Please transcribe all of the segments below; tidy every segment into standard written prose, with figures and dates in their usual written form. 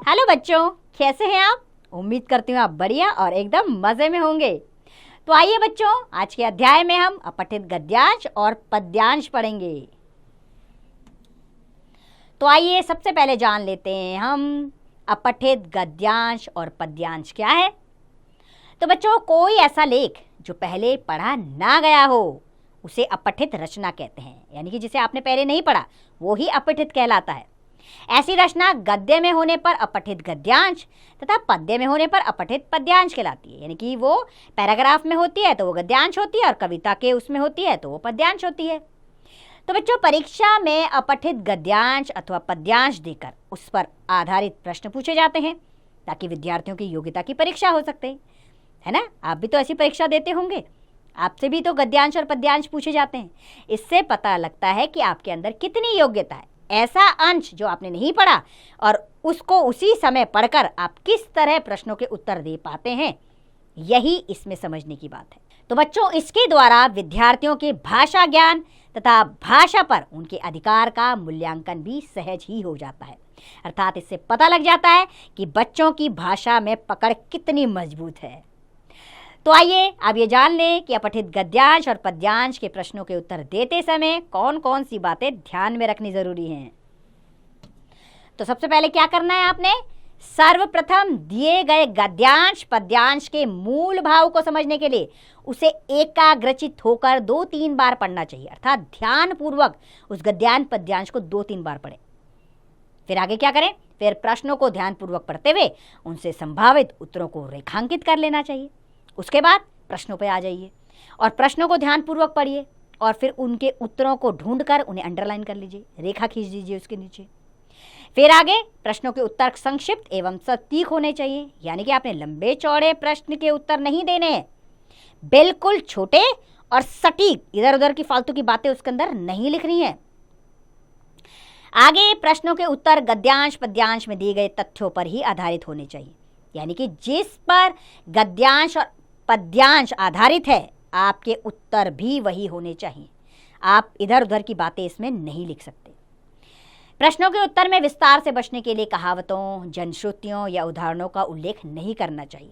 Hello बच्चों, कैसे हैं आप? उम्मीद करती हूँ आप बढ़िया और एकदम मजे में होंगे। तो आइए बच्चों, आज के अध्याय में हम अपठित गद्यांश और पद्यांश पढ़ेंगे। तो आइए सबसे पहले जान लेते हैं हम अपठित गद्यांश और पद्यांश क्या है। तो बच्चों, कोई ऐसा लेख जो पहले पढ़ा ना गया हो उसे अपठित रचना कहते हैं, यानी कि जिसे आपने पहले नहीं पढ़ा वो ही अपठित कहलाता है। ऐसी रचना गद्य में होने पर अपठित गद्यांश तथा पद्य में होने पर अपठित पद्यांश कहलाती है। यानी कि वो पैराग्राफ में होती है तो वो गद्यांश होती है और कविता के उसमें होती है तो वो पद्यांश होती है। तो बच्चों, परीक्षा में अपठित गद्यांश अथवा पद्यांश देकर उस पर आधारित प्रश्न पूछे जाते हैं ताकि विद्यार्थियों की योग्यता की परीक्षा हो सकते है ना। आप भी तो ऐसी परीक्षा देते होंगे, आपसे भी तो गद्यांश और पद्यांश पूछे जाते हैं। इससे पता लगता है कि आपके अंदर कितनी योग्यता है। ऐसा अंश जो आपने नहीं पढ़ा और उसको उसी समय पढ़कर आप किस तरह प्रश्नों के उत्तर दे पाते हैं, यही इसमें समझने की बात है। तो बच्चों, इसके द्वारा विद्यार्थियों के भाषा ज्ञान तथा भाषा पर उनके अधिकार का मूल्यांकन भी सहज ही हो जाता है। अर्थात इससे पता लग जाता है कि बच्चों की भाषा में पकड़ कितनी मजबूत है। तो आइए अब ये जान लें कि अपठित गद्यांश और पद्यांश के प्रश्नों के उत्तर देते समय कौन कौन सी बातें ध्यान में रखनी जरूरी हैं। तो सबसे पहले क्या करना है आपने? सर्वप्रथम दिए गए गद्यांश पद्यांश के मूल भाव को समझने के लिए उसे एकाग्रचित होकर 2-3 बार पढ़ना चाहिए। अर्थात ध्यान पूर्वक उस गद्यांश पद्यांश को 2-3 बार पढ़ें। फिर आगे क्या करें? फिर प्रश्नों को ध्यानपूर्वक पढ़ते हुए उनसे संभावित उत्तरों को रेखांकित कर लेना चाहिए। उसके बाद प्रश्नों पर आ जाइए और प्रश्नों को ध्यानपूर्वक पढ़िए और फिर उनके उत्तरों को ढूंढकर उन्हें अंडरलाइन कर लीजिए, रेखा खींच दीजिए उसके नीचे। फिर आगे प्रश्नों के उत्तर संक्षिप्त एवं सटीक होने चाहिए, यानी कि आपने लंबे चौड़े प्रश्न के उत्तर नहीं देने हैं, बिल्कुल छोटे और सटीक, इधर उधर की फालतू की बातें उसके अंदर नहीं लिखनी है। आगे प्रश्नों के उत्तर गद्यांश पद्यांश में दिए गए तथ्यों पर ही आधारित होने चाहिए, यानी कि जिस पर गद्यांश और पद्यांश आधारित है आपके उत्तर भी वही होने चाहिए। आप इधर उधर की बातें इसमें नहीं लिख सकते। प्रश्नों के उत्तर में विस्तार से बचने के लिए कहावतों, जनश्रुतियों या उदाहरणों का उल्लेख नहीं करना चाहिए।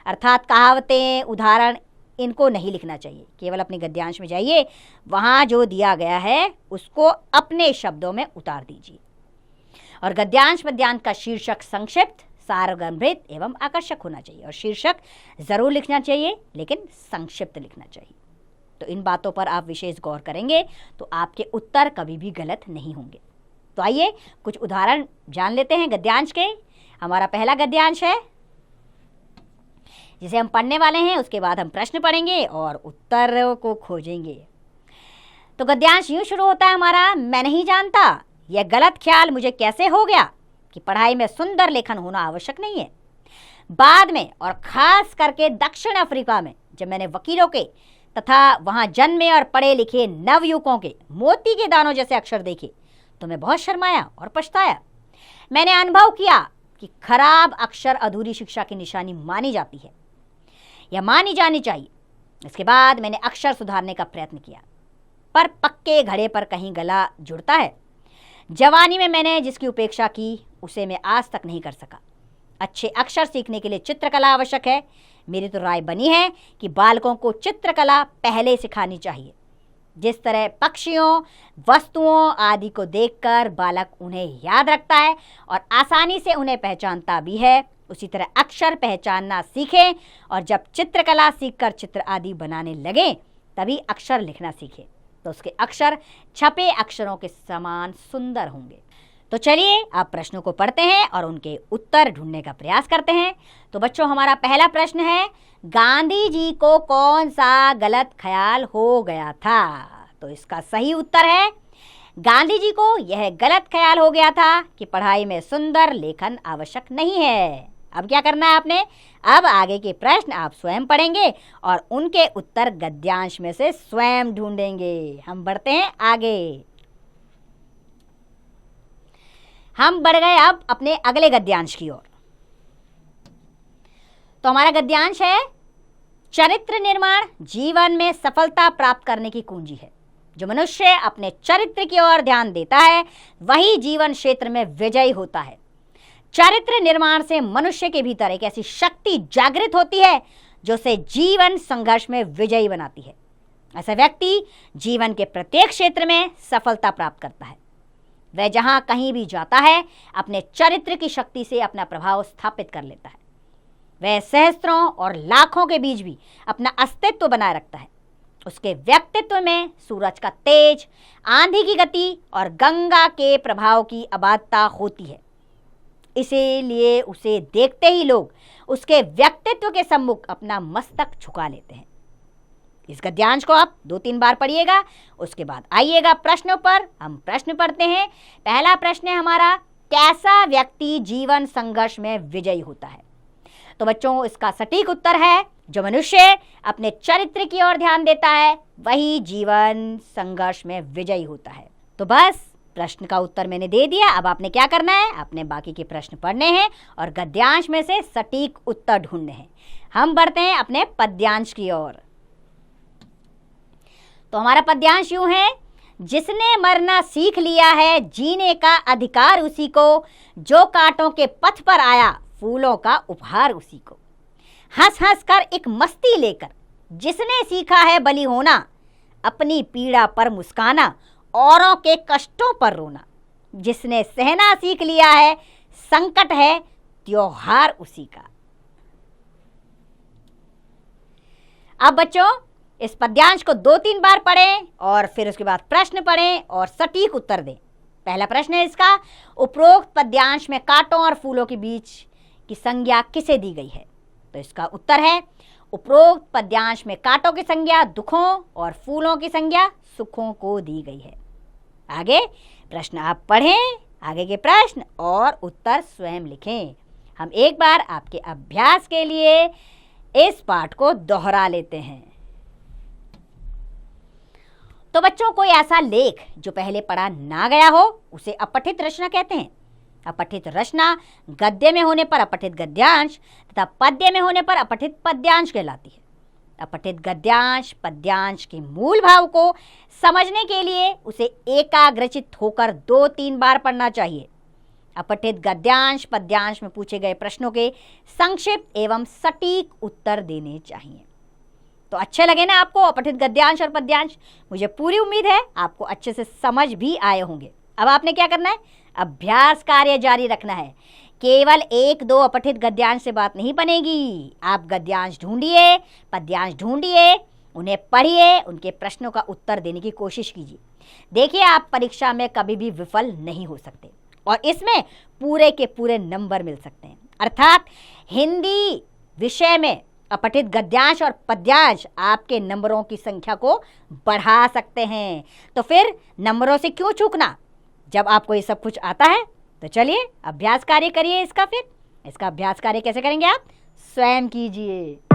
अर्थात कहावतें, उदाहरण, इनको नहीं लिखना चाहिए। केवल अपने गद्यांश में जाइए, वहाँ जो दिया गया है उसको अपने शब्दों में उतार दीजिए। और गद्यांश पद्यांश का शीर्षक संक्षिप्त, सारगर्भित एवं आकर्षक होना चाहिए। और शीर्षक जरूर लिखना चाहिए लेकिन संक्षिप्त लिखना चाहिए। तो इन बातों पर आप विशेष गौर करेंगे तो आपके उत्तर कभी भी गलत नहीं होंगे। तो आइए कुछ उदाहरण जान लेते हैं गद्यांश के। हमारा पहला गद्यांश है जिसे हम पढ़ने वाले हैं, उसके बाद हम प्रश्न पढ़ेंगे और उत्तर को खोजेंगे। तो गद्यांश यूं शुरू होता है हमारा। मैं नहीं जानता यह गलत ख्याल मुझे कैसे हो गया कि पढ़ाई में सुंदर लेखन होना आवश्यक नहीं है। बाद में और खास करके दक्षिण अफ्रीका में जब मैंने वकीलों के तथा वहां जन्मे और पढ़े लिखे नवयुवकों के मोती के दानों जैसे अक्षर देखे तो मैं बहुत शर्माया और पछताया। मैंने अनुभव किया कि खराब अक्षर अधूरी शिक्षा की निशानी मानी जाती है या मानी जानी चाहिए। इसके बाद मैंने अक्षर सुधारने का प्रयत्न किया पर पक्के घड़े पर कहीं गला जुड़ता है। जवानी में मैंने जिसकी उपेक्षा की उसे मैं आज तक नहीं कर सका। अच्छे अक्षर सीखने के लिए चित्रकला आवश्यक है। मेरी तो राय बनी है कि बालकों को चित्रकला पहले सिखानी चाहिए। जिस तरह पक्षियों, वस्तुओं आदि को देखकर बालक उन्हें याद रखता है और आसानी से उन्हें पहचानता भी है, उसी तरह अक्षर पहचानना सीखें और जब चित्रकला सीखकर चित्र आदि बनाने लगे तभी अक्षर लिखना सीखें तो उसके अक्षर छपे अक्षरों के समान सुंदर होंगे। तो चलिए आप प्रश्नों को पढ़ते हैं और उनके उत्तर ढूंढने का प्रयास करते हैं। तो बच्चों, हमारा पहला प्रश्न है, गांधी जी को कौन सा गलत ख्याल हो गया था? तो इसका सही उत्तर है, गांधी जी को यह गलत ख्याल हो गया था कि पढ़ाई में सुंदर लेखन आवश्यक नहीं है। अब क्या करना है आपने? अब आगे के प्रश्न आप स्वयं पढ़ेंगे और उनके उत्तर गद्यांश में से स्वयं ढूंढेंगे। हम बढ़ते हैं आगे। हम बढ़ गए अब अपने अगले गद्यांश की ओर। तो हमारा गद्यांश है, चरित्र निर्माण जीवन में सफलता प्राप्त करने की कुंजी है। जो मनुष्य अपने चरित्र की ओर ध्यान देता है वही जीवन क्षेत्र में विजयी होता है। चरित्र निर्माण से मनुष्य के भीतर एक ऐसी शक्ति जागृत होती है जो उसे जीवन संघर्ष में विजयी बनाती है। ऐसा व्यक्ति जीवन के प्रत्येक क्षेत्र में सफलता प्राप्त करता है। वह जहां कहीं भी जाता है अपने चरित्र की शक्ति से अपना प्रभाव स्थापित कर लेता है। वह सहस्त्रों और लाखों के बीच भी अपना अस्तित्व बनाए रखता है। उसके व्यक्तित्व में सूरज का तेज, आंधी की गति और गंगा के प्रभाव की अबाधता होती है। इसीलिए उसे देखते ही लोग उसके व्यक्तित्व के सम्मुख अपना मस्तक झुका लेते हैं। इस गद्यांश को आप 2-3 बार पढ़िएगा, उसके बाद आइएगा प्रश्नों पर। हम प्रश्न पढ़ते हैं। पहला प्रश्न है हमारा, कैसा व्यक्ति जीवन संघर्ष में विजयी होता है? तो बच्चों, इसका सटीक उत्तर है, जो मनुष्य अपने चरित्र की ओर ध्यान देता है वही जीवन संघर्ष में विजयी होता है। तो बस प्रश्न का उत्तर मैंने दे दिया। अब आपने क्या करना है, अपने बाकी के प्रश्न पढ़ने हैं और गद्यांश में से सटीक उत्तर ढूंढने हैं। हम बढ़ते हैं अपने पद्यांश की ओर। तो हमारा पद्यांश यूं है, जिसने मरना सीख लिया है जीने का अधिकार उसी को, जो कांटों के पथ पर आया फूलों का उपहार उसी को। हंस हंस कर एक मस्ती लेकर जिसने सीखा है बली होना, अपनी पीड़ा पर मुस्काना औरों के कष्टों पर रोना। जिसने सहना सीख लिया है संकट है त्योहार उसी का। अब बच्चों, इस पद्यांश को 2-3 बार पढ़ें और फिर उसके बाद प्रश्न पढ़ें और सटीक उत्तर दें। पहला प्रश्न है इसका, उपरोक्त पद्यांश में कांटों और फूलों के बीच की संज्ञा किसे दी गई है? तो इसका उत्तर है, उपरोक्त पद्यांश में कांटों की संज्ञा दुखों और फूलों की संज्ञा सुखों को दी गई है। आगे प्रश्न आप पढ़ें, आगे के प्रश्न और उत्तर स्वयं लिखें। हम एक बार आपके अभ्यास के लिए इस पाठ को दोहरा लेते हैं। तो बच्चों, कोई ऐसा लेख जो पहले पढ़ा ना गया हो उसे अपठित रचना कहते हैं। अपठित रचना गद्य में होने पर अपठित गद्यांश तथा पद्य में होने पर अपठित पद्यांश कहलाती है। अपठित गद्यांश पद्यांश के मूल भाव को समझने के लिए उसे एकाग्रचित होकर 2-3 बार पढ़ना चाहिए। अपठित गद्यांश पद्यांश में पूछे गए प्रश्नों के संक्षिप्त एवं सटीक उत्तर देने चाहिए। तो अच्छे लगे ना आपको अपठित गद्यांश और पद्यांश? मुझे पूरी उम्मीद है आपको अच्छे से समझ भी आए होंगे। अब आपने क्या करना है, अभ्यास कार्य जारी रखना है। केवल 1-2 अपठित गद्यांश से बात नहीं बनेगी। आप गद्यांश ढूंढिए, पद्यांश ढूंढिए, उन्हें पढ़िए, उनके प्रश्नों का उत्तर देने की कोशिश कीजिए। देखिए, आप परीक्षा में कभी भी विफल नहीं हो सकते और इसमें पूरे के पूरे नंबर मिल सकते हैं। अर्थात हिंदी विषय में अपठित गद्यांश और पद्यांश आपके नंबरों की संख्या को बढ़ा सकते हैं। तो फिर नंबरों से क्यों चूकना, जब आपको ये सब कुछ आता है। तो चलिए अभ्यास कार्य करिए इसका। फिर इसका अभ्यास कार्य कैसे करेंगे आप, स्वयं कीजिए।